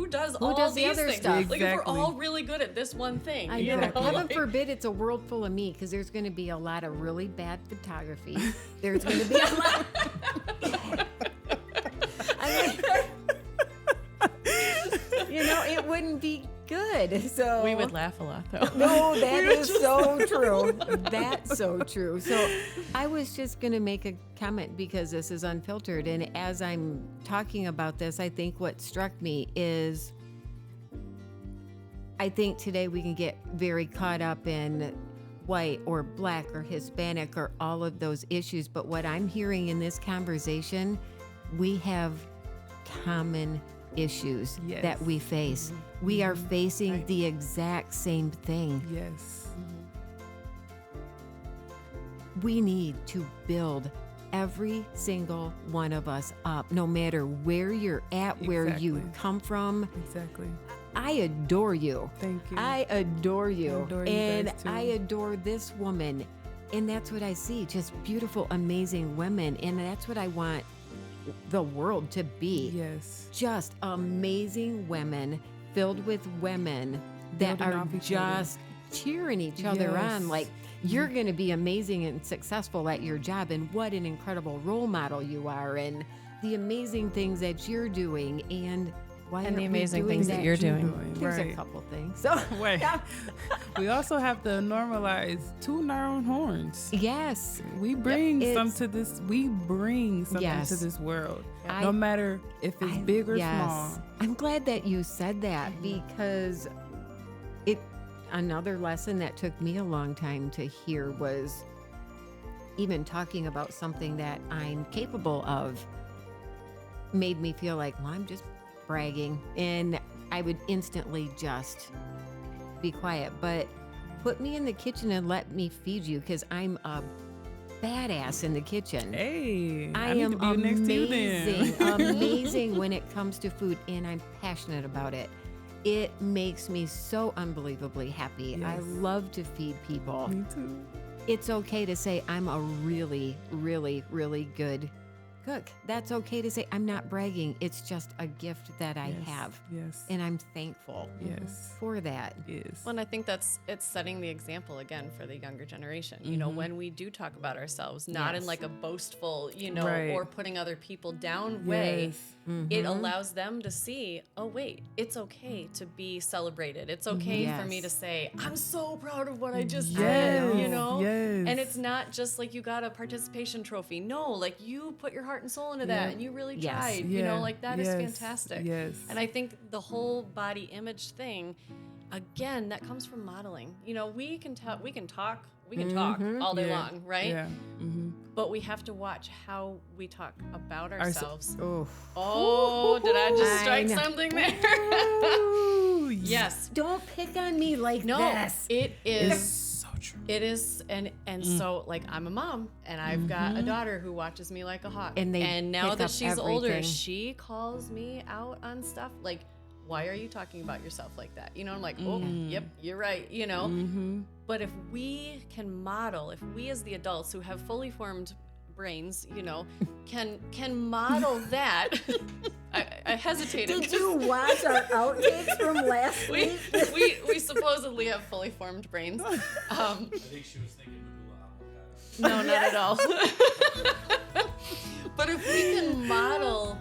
does all does the these other things? stuff? Like if we're Exactly. all really good at this one thing, I you know. know? Heaven Like- forbid it's a world full of me, because there's going to be a lot of really bad photography. There's going to be a lot. It wouldn't be good. So we would laugh a lot, though. No, that is so true. That's so true. So I was just going to make a comment, because this is Unfiltered. And as I'm talking about this, I think what struck me is, I think today we can get very caught up in white or black or Hispanic or all of those issues. But what I'm hearing in this conversation, we have common issues Yes. that we face. We are facing the exact same thing. Yes. We need to build every single one of us up, no matter where you're at, where you Exactly. come from. Exactly. I adore you. Thank you. I adore you. I adore you and guys, too. I adore this woman. And that's what I see, just beautiful, amazing women. And that's what I want the world to be. Yes. Just amazing women filled with women that Building are off each just cheering each other Yes. on. Like, you're going to be amazing and successful at your job, and what an incredible role model you are, and the amazing things that you're doing, and why And aren't the we amazing doing things that you're doing. There's Right. a couple things. So Wait. We also have to normalize tooting our own horns. yes, We bring It's- some to this. We bring something Yes. to this world, I- no matter if it's big or yes. small. I'm glad that you said that, because another lesson that took me a long time to hear was even talking about something that I'm capable of made me feel like, well, I'm just bragging. And I would instantly just be quiet. But put me in the kitchen and let me feed you, because I'm a badass in the kitchen. Hey, I need am to be next to you amazing, then. amazing when it comes to food, and I'm passionate about it. It makes me so unbelievably happy. Yes. I love to feed people. Me too. It's okay to say I'm a really, really, really good cook. That's okay to say. I'm not bragging. It's just a gift that I have. Yes. And I'm thankful Yes. for that. Yes. Well, and I think it's setting the example again for the younger generation. You know, when we do talk about ourselves, not in Yes. like a boastful, you know, Right. or putting other people down way, Yes. it allows them to see, oh wait, it's okay to be celebrated. It's okay for me Yes. to say, I'm so proud of what I just Yes. did, you know? Yes. And it's not just like you got a participation trophy. No, like you put your heart and soul into that Yeah. and you really Yes. tried. You know, Yeah. like that is Yes. fantastic. Yes. And I think the whole body image thing, again, that comes from modeling. You know, we can talk all day Yeah. long, right? Yeah. Mm-hmm. But we have to watch how we talk about ourselves. Oh, Oh, did I just I strike know. something there? Ooh, Yes. don't pick on me like No, this. it It's is. so true. It is, and so like I'm a mom, and I've got a daughter who watches me like a hawk. And now pick that up she's older, everything. she calls me out on stuff like, "Why are you talking about yourself like that?" You know, I'm like, "Oh, yep, you're right." You know, but if we can model, if we as the adults who have fully formed brains, you know, can model that. I hesitated. Did you watch our outtakes from last we, week? we supposedly have fully formed brains. I think she was thinking Madula avocado. No, not at all. But if we can model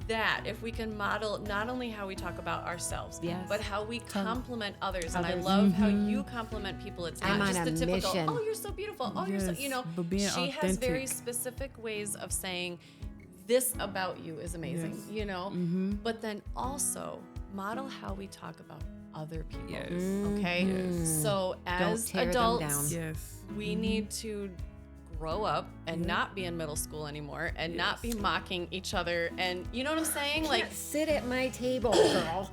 that, if we can model not only how we talk about ourselves, Yes. but how we compliment others. And I Others. love how you compliment people. It's I'm not on just a the typical, mission. oh, you're so beautiful. Oh, you're so, Yes, you know, but being she has very authentic. specific ways of saying, this about you is amazing, Yes. you know? But then also model how we talk about other people. Yes. Okay? Yes. So as tear them adults, down. Yes. we need to grow up and not be in middle school anymore and not be mocking each other. And you know what I'm saying? Like, Sit at my table, girl.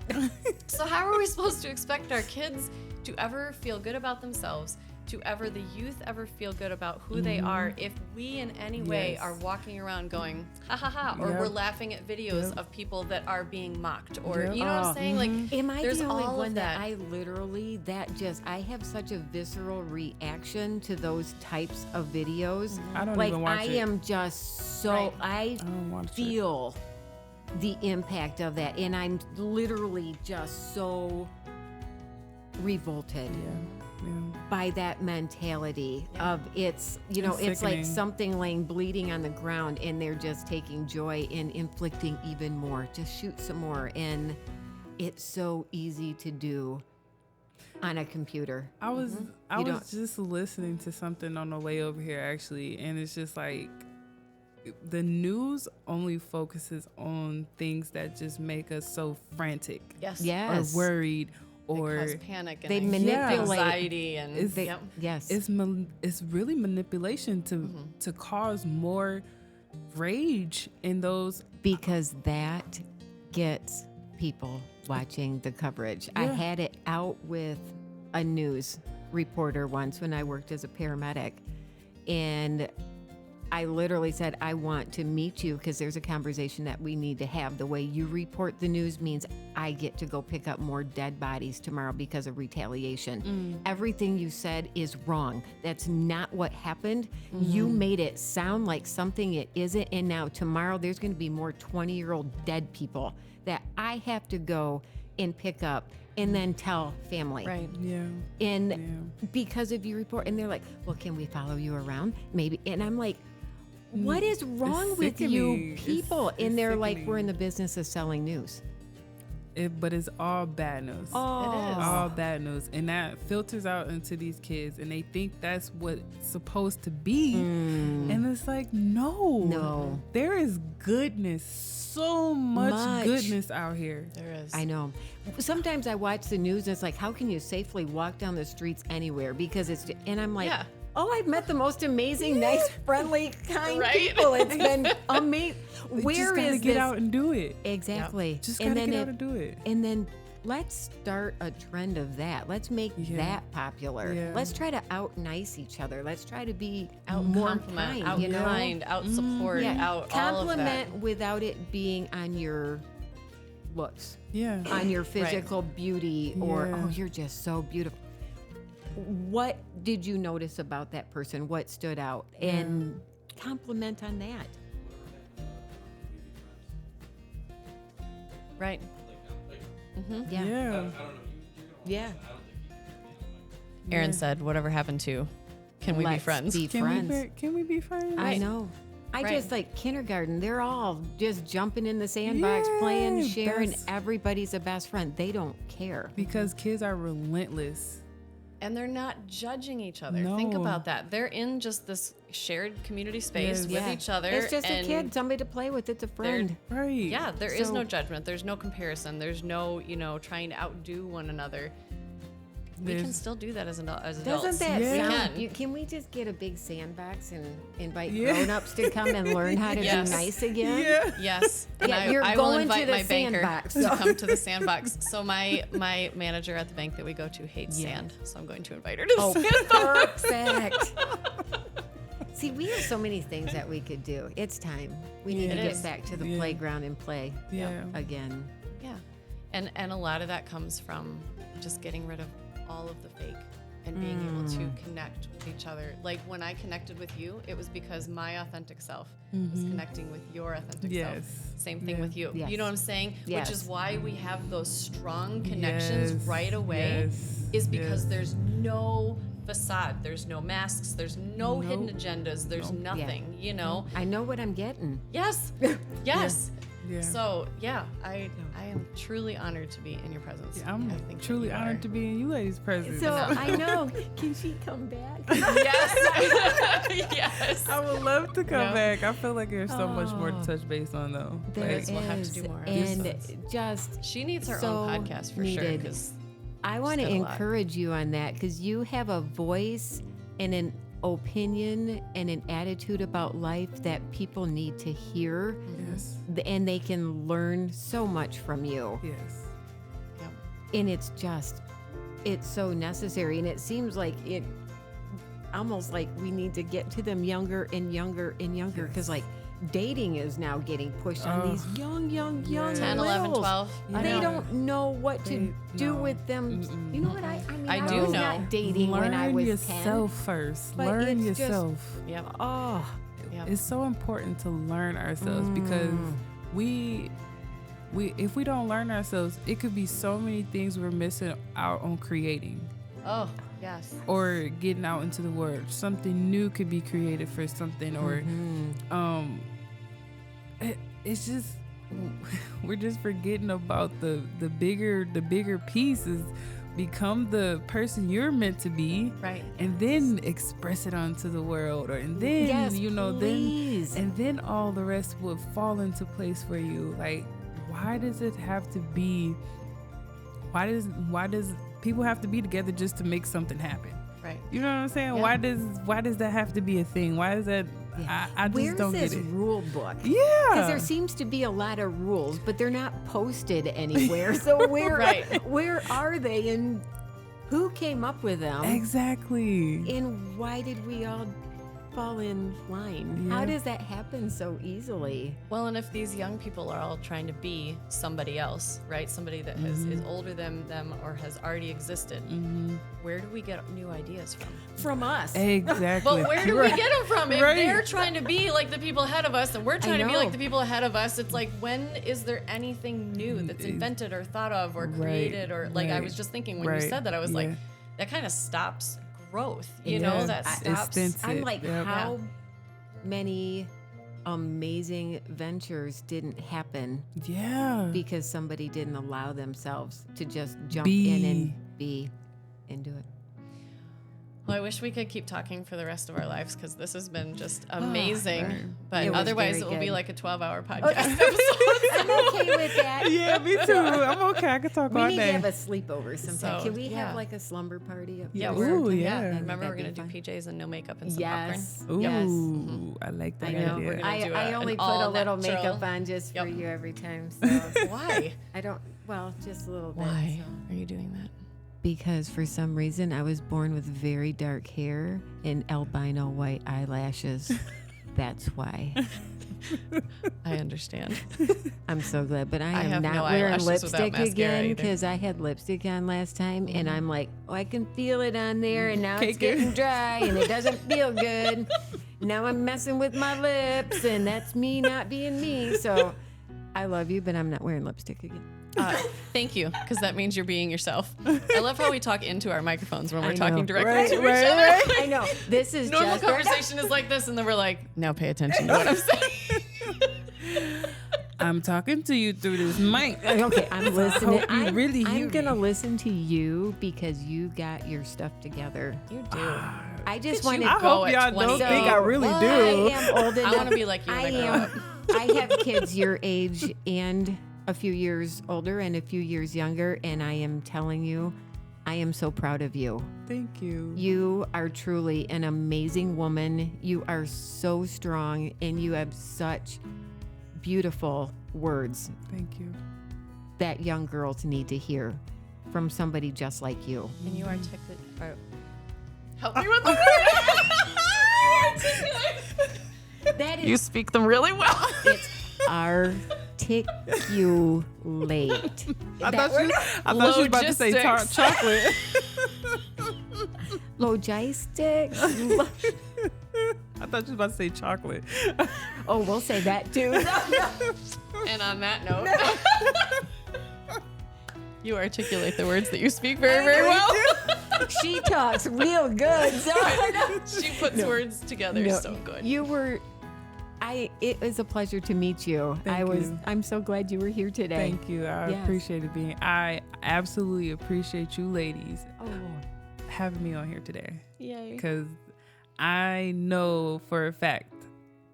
so how are we supposed to expect our kids to ever feel good about themselves, to the youth ever feel good about who they are, if we in any way Yes. are walking around going, ha ha ha, or Yep. we're laughing at videos Yep. of people that are being mocked, or Yep. you know what I'm saying? Like, Am I there's the only all of one that that. I literally, I have such a visceral reaction to those types of videos. I don't like, even watch I it. am just so, Right. I don't watch it. feel the impact of that. And I'm literally just so revolted Yeah. by that mentality of it's, you know, it's like sickening. something laying bleeding on the ground and they're just taking joy in inflicting even more. Just shoot some more. And it's so easy to do on a computer. I was You don't- just listening to something on the way over here actually, and it's just like the news only focuses on things that just make us so frantic yes. Yes. or worried They or cause panic and They manipulate. anxiety and It's- They- yep. Yes. it's really manipulation to cause more rage in those. Because that gets people watching the coverage. I Yeah. had it out with a news reporter once when I worked as a paramedic. And I literally said, I want to meet you because there's a conversation that we need to have. The way you report the news means I get to go pick up more dead bodies tomorrow because of retaliation. Everything you said is wrong. That's not what happened. You made it sound like something it isn't. And now tomorrow there's going to be more 20-year-old dead people that I have to go and pick up and then tell family. Right. Yeah. And because of your report, and they're like, well, can we follow you around? Maybe. And I'm like, what is wrong with you sickening. people? It's And they're like, sickening. we're in the business of selling news. But it's all bad news. Oh. It is. All bad news. And that filters out into these kids, and they think that's what it's supposed to be. And it's like, no. There is goodness, so much goodness out here. There is. I know. Sometimes I watch the news and it's like, how can you safely walk down the streets anywhere? Because and I'm like, oh, I've met the most amazing, nice, friendly, kind people. It's been amazing. Where just is get out and do it? Exactly. Yep. Just gotta get out and do it. And then let's start a trend of that. Let's make that popular. Yeah. Let's try to out nice each other. Let's try to be out more compliment, kind, out kind, out support, out compliment all of that. Without it being on your looks. Yeah. On your physical beauty or oh, you're just so beautiful. What did you notice about that person? What stood out? And compliment on that. Right. Yeah. Yeah. Aaron said, whatever happened to, can we be friends? Can we be friends? I know. I just like kindergarten. They're all just jumping in the sandbox, playing, sharing. Everybody's a best friend. They don't care. Because kids are relentless. And they're not judging each other. No. Think about that. They're in just this shared community space with each other. It's just a kid, somebody to play with. It's a friend. Right. Yeah, there is no judgment. There's no comparison. There's no, trying to outdo one another. We can still do that as adults. Doesn't that sound? Can we just get a big sandbox and invite grown-ups to come and learn how to be nice again? Yeah. Yes. And I will invite my banker to come to the sandbox. So my manager at the bank that we go to hates sand. So I'm going to invite her to the sandbox. Perfect. See, we have so many things that we could do. It's time. We need to get back to the playground and play again. Yeah. And a lot of that comes from just getting rid of all of the fake and being able to connect with each other. Like when I connected with you, it was because my authentic self was connecting with your authentic self. Same thing with you. You know what I'm saying? Yes. Which is why we have those strong connections right away is because there's no facade. There's no masks. There's no hidden agendas. There's nothing, I know what I'm getting. Yes. Yes. Yeah. So, I am truly honored to be in your presence. Yeah, I'm truly honored to be in you ladies' presence. So, I know. Can she come back? Yes. Yes. I would love to come back. I feel like there's so much more to touch base on, though. There is. We'll have to do more. And just she needs her own podcast for sure. Because I want to encourage you on that because you have a voice and an opinion and an attitude about life that people need to hear. Yes. And they can learn so much from you. Yes. Yep. And it's so necessary. And it seems like almost like we need to get to them younger and younger and younger because like dating is now getting pushed on these young 10, 11, 12. They don't know what to do with them. You know what I mean? I do was know. not dating when I was 10. Learn yourself first. But Learn it's yourself. Yep. Oh. Yep. It's so important to learn ourselves because if we don't learn ourselves, it could be so many things we're missing out on creating. Oh, yes. Or getting out into the world. Something new could be created for something or it's just we're just forgetting about the bigger pieces. Become the person you're meant to be, right? And then express it onto the world, and then then all the rest will fall into place for you. Like, why does it have to be? Why does people have to be together just to make something happen? Right. You know what I'm saying? Yeah. Why does that have to be a thing? Why is that? Yeah. I just don't get it. Where's this rule book? Yeah. Because there seems to be a lot of rules, but they're not posted anywhere. So where are they and who came up with them? Exactly. And why did we all fall in line? Yeah. How does that happen so easily? Well, and if these young people are all trying to be somebody else, right? Somebody that is older than them or has already existed, where do we get new ideas from? From us. Exactly. But where do we get them from? If they're trying to be like the people ahead of us and we're trying to be like the people ahead of us, it's like, when is there anything new that's invented or thought of or created? Or like, I was just thinking when you said that, I was like, that kind of stops growth, that stops. I'm like, how many amazing ventures didn't happen Yeah. because somebody didn't allow themselves to just jump Be. in and be and do it. Well, I wish we could keep talking for the rest of our lives because this has been just amazing. right. But It was otherwise, very it will be good. like a 12-hour podcast episode. I'm okay with that. Yeah, me too. I'm okay. I can talk We all need to day. have a sleepover sometime. So, Can we yeah. have like a slumber party up Yeah, there? Ooh, yeah. Remember, we're That'd going be to do fun. PJs and no makeup and some Yes. Ooh, Yes. I like that I know. We're idea. gonna do I an only put a all little natural. makeup on just for Yep. you every time. So popcorn. Why? I don't, well, just a little bit. Why so. are you doing that? Because for some reason I was born with very dark hair and albino white eyelashes. That's why. I understand. I'm so glad. But I I am have not no wearing eyelashes without lipstick mascara again either. because I had lipstick on last time and I'm like, oh, I can feel it on there and now it's Cake it. getting dry and it doesn't feel good. Now I'm messing with my lips and that's me not being me. So I love you, but I'm not wearing lipstick again. Thank you, because that means you're being yourself. I love how we talk into our microphones when we're I talking know. directly Right, to each right, other. right. I know. This is Normal just conversation is like this, and then we're like, now pay attention to what I'm saying. I'm talking to you through this mic. Okay, I'm listening. hope you really hear I'm gonna me. listen to you because you got your stuff together. You do. I just Look at want you to I go hope at y'all 20. don't think I really I do. am old enough. I want to be like you when I grow up. I have kids your age and a few years older and a few years younger, and I am telling you, I am so proud of you. Thank you. You are truly an amazing woman. You are so strong, and you have such beautiful words Thank you. that young girls need to hear from somebody just like you. And you articulate. Help me with the word. That is You speak them really well. it's articulate. I thought she was about to say Logistics. chocolate. Logistics. I thought she was about to say chocolate. Oh, we'll say that too. And on that note, you articulate the words that you speak very, very well. She talks real good. So She puts words together No, so good. You were. It was a pleasure to meet you. Thank you. I'm so glad you were here today. Thank you. I Yes. appreciate it being. I absolutely appreciate you ladies Oh, having me on here today Yay. because I know for a fact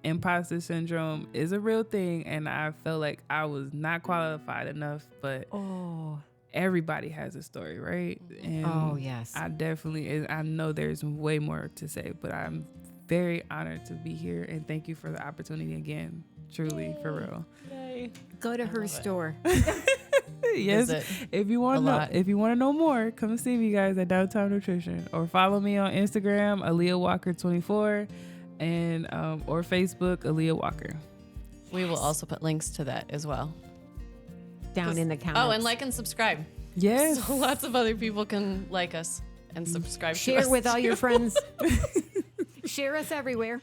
imposter syndrome is a real thing, and I felt like I was not qualified enough. But oh, everybody has a story, right? And oh, yes. I definitely. I know there's way more to say, but I'm very honored to be here, and thank you for the opportunity again. Truly, for real. Yay. Go to her love it. store. Yes. Visit If you want a to know, lot. if you want to know more, come see me guys at Downtown Nutrition, or follow me on Instagram, Aliyah Walker 24, and or Facebook, Aliyah Walker. We will also put links to that as well. Down in the comments. Oh, and like and subscribe. Yes. So lots of other people can like us and subscribe to Share us. with all your friends. Share us everywhere.